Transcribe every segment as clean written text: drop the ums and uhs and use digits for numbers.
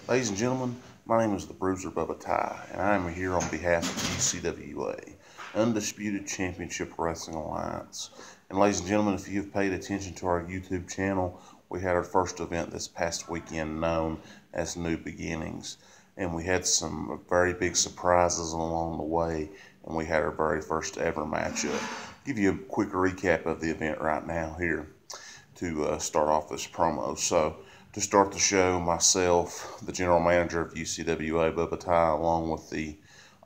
Ladies and gentlemen, my name is the Bruiser Bubba Ty, and I am here on behalf of UCWA, Undisputed Championship Wrestling Alliance. And ladies and gentlemen, if you have paid attention to our YouTube channel, we had our first event this past weekend known as New Beginnings. And we had some very big surprises along the way, and we had our very first ever matchup. Give you a quick recap of the event right now here to start off this promo. So, to start the show, myself, the general manager of UCWA Bubba Ty, along with the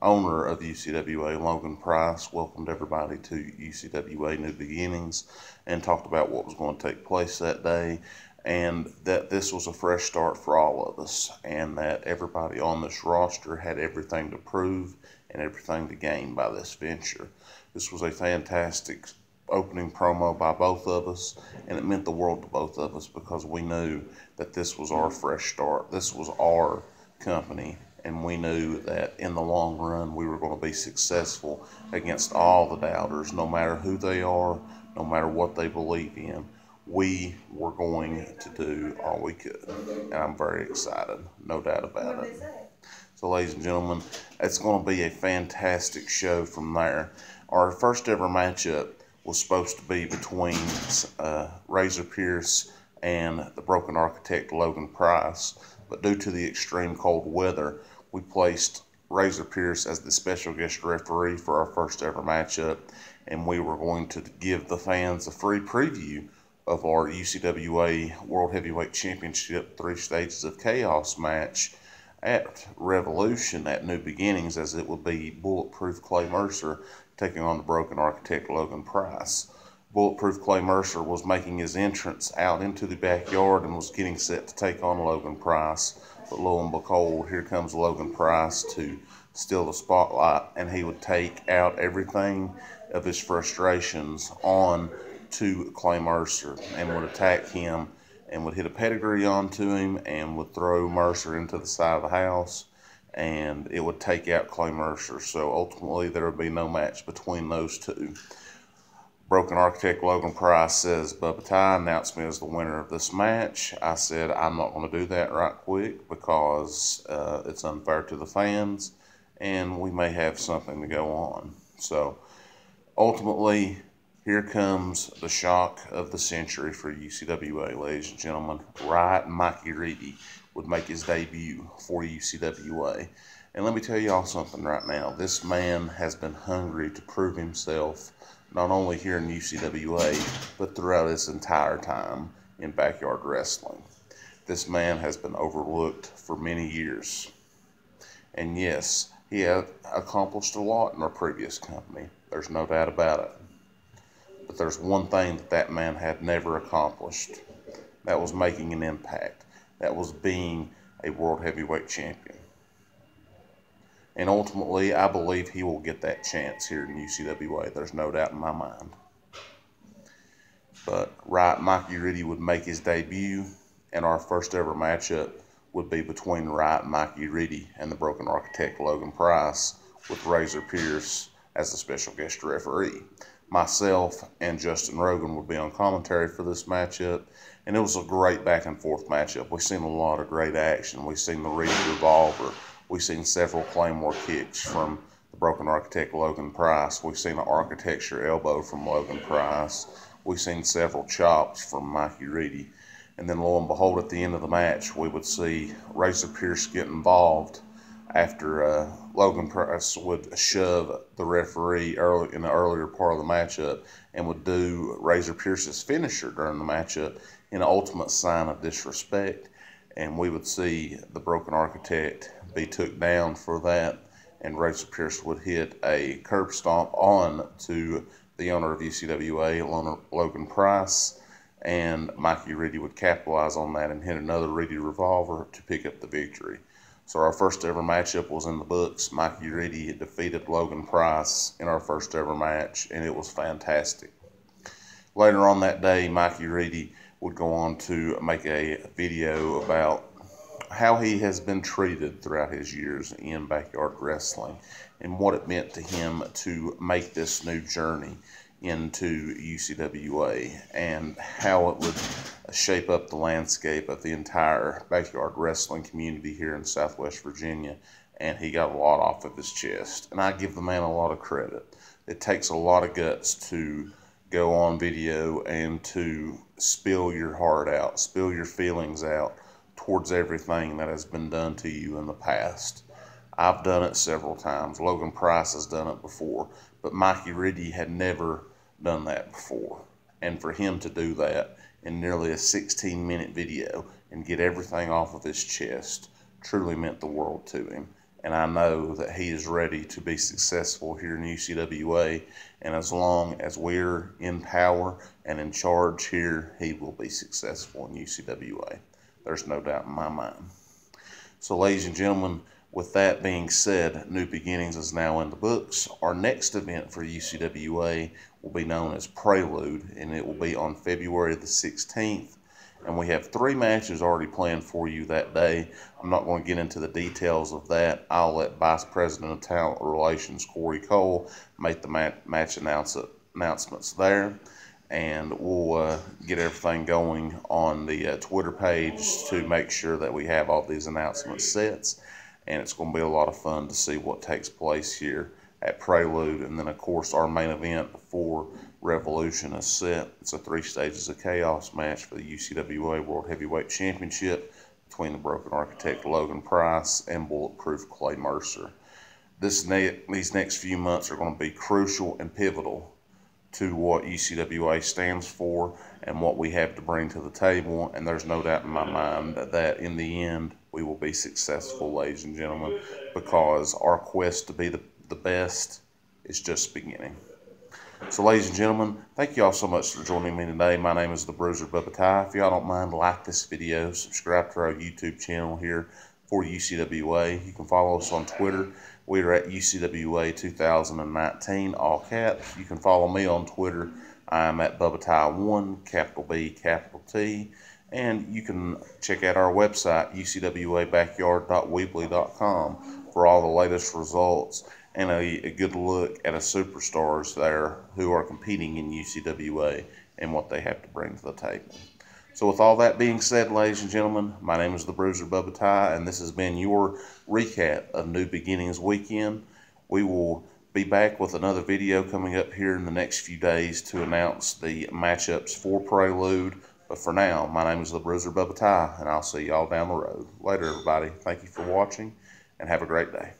owner of UCWA, Logan Price, welcomed everybody to UCWA New Beginnings and talked about what was going to take place that day, and that this was a fresh start for all of us, and that everybody on this roster had everything to prove and everything to gain by this venture. This was a fantastic opening promo by both of us, and it meant the world to both of us because we knew that this was our fresh start. This was our company, and we knew that in the long run we were going to be successful against all the doubters, no matter who they are, no matter what they believe in. We were going to do all we could, and I'm very excited, no doubt about it. So ladies and gentlemen, it's going to be a fantastic show from there. Our first ever matchup was supposed to be between Razor Pierce and the Broken Architect Logan Price, but due to the extreme cold weather, we placed Razor Pierce as the special guest referee for our first ever matchup, and we were going to give the fans a free preview of our UCWA World Heavyweight Championship 3 Stages of Chaos match at Revolution at New Beginnings, as it would be Bulletproof Clay Mercer taking on the Broken Architect Logan Price. Bulletproof Clay Mercer was making his entrance out into the backyard and was getting set to take on Logan Price. But lo and behold, here comes Logan Price to steal the spotlight, and he would take out everything of his frustrations on to Clay Mercer and would attack him and would hit a pedigree onto him and would throw Mercer into the side of the house, and it would take out Clay Mercer. So ultimately there would be no match between those two. Broken Architect Logan Price says, "Bubba Ty announced me as the winner of this match." I said, "I'm not going to do that right quick because it's unfair to the fans and we may have something to go on." So ultimately, here comes the shock of the century for UCWA, ladies and gentlemen. Riot Mikey Reedy would make his debut for UCWA. And let me tell y'all something right now. This man has been hungry to prove himself, not only here in UCWA, but throughout his entire time in backyard wrestling. This man has been overlooked for many years. And yes, he had accomplished a lot in our previous company. There's no doubt about it. But there's one thing that man had never accomplished. That was making an impact. That was being a World Heavyweight Champion. And ultimately, I believe he will get that chance here in UCWA. There's no doubt in my mind. But Riot Mikey Reedy would make his debut, and our first ever matchup would be between Riot Mikey Reedy and the Broken Architect Logan Price, with Razor Pierce as the special guest referee. Myself and Justin Rogan would be on commentary for this matchup, and it was a great back and forth matchup. We've seen a lot of great action. We've seen the Reedy Revolver. We've seen several Claymore kicks from the Broken Architect Logan Price. We've seen an Architecture elbow from Logan Price. We've seen several chops from Mikey Reedy. And then lo and behold, at the end of the match, we would see Razor Pierce get involved after Logan Price would shove the referee in the earlier part of the matchup and would do Razor Pierce's finisher during the matchup in an ultimate sign of disrespect. And we would see the Broken Architect be took down for that, and Razor Pierce would hit a curb stomp on to the owner of UCWA, Logan Price, and Mikey Reedy would capitalize on that and hit another Reedy Revolver to pick up the victory. So our first ever matchup was in the books. Mikey Reedy defeated Logan Price in our first ever match, and it was fantastic. Later on that day, Mikey Reedy would go on to make a video about how he has been treated throughout his years in backyard wrestling and what it meant to him to make this new journey into UCWA and how it would shape up the landscape of the entire backyard wrestling community here in Southwest Virginia. And he got a lot off of his chest. And I give the man a lot of credit. It takes a lot of guts to go on video and to spill your heart out, spill your feelings out towards everything that has been done to you in the past. I've done it several times. Logan Price has done it before, but Mikey Reedy had never done that before. And for him to do that in nearly a 16-minute video and get everything off of his chest truly meant the world to him. And I know that he is ready to be successful here in UCWA. And as long as we're in power and in charge here, he will be successful in UCWA. There's no doubt in my mind. So, ladies and gentlemen, with that being said, New Beginnings is now in the books. Our next event for UCWA will be known as Prelude, and it will be on February the 16th. And we have 3 matches already planned for you that day. I'm not going to get into the details of that. I'll let Vice President of Talent Relations, Corey Cole, make the match announcements there. And we'll get everything going on the Twitter page to make sure that we have all these announcements set. And it's going to be a lot of fun to see what takes place here at Prelude. And then, of course, our main event before Revolution is set. It's a 3 Stages of Chaos match for the UCWA World Heavyweight Championship between the Broken Architect Logan Price and Bulletproof Clay Mercer. These next few months are going to be crucial and pivotal to what UCWA stands for and what we have to bring to the table. And there's no doubt in my mind that in the end, we will be successful, ladies and gentlemen, because our quest to be the best is just beginning. So, ladies and gentlemen, thank you all so much for joining me today. My name is the Bruiser Bubba Ty. If y'all don't mind, like this video, subscribe to our YouTube channel here for UCWA. You can follow us on Twitter. We are at UCWA 2019, all caps. You can follow me on Twitter. I am at Bubba Ty 1, capital B, capital T. And you can check out our website, ucwabackyard.weebly.com, for all the latest results and a good look at the superstars there who are competing in UCWA and what they have to bring to the table. So with all that being said, ladies and gentlemen, my name is the Bruiser Bubba Ty, and this has been your recap of New Beginnings Weekend. We will be back with another video coming up here in the next few days to announce the matchups for Prelude. But for now, my name is the Bruiser Bubba Ty, and I'll see y'all down the road. Later, everybody. Thank you for watching, and have a great day.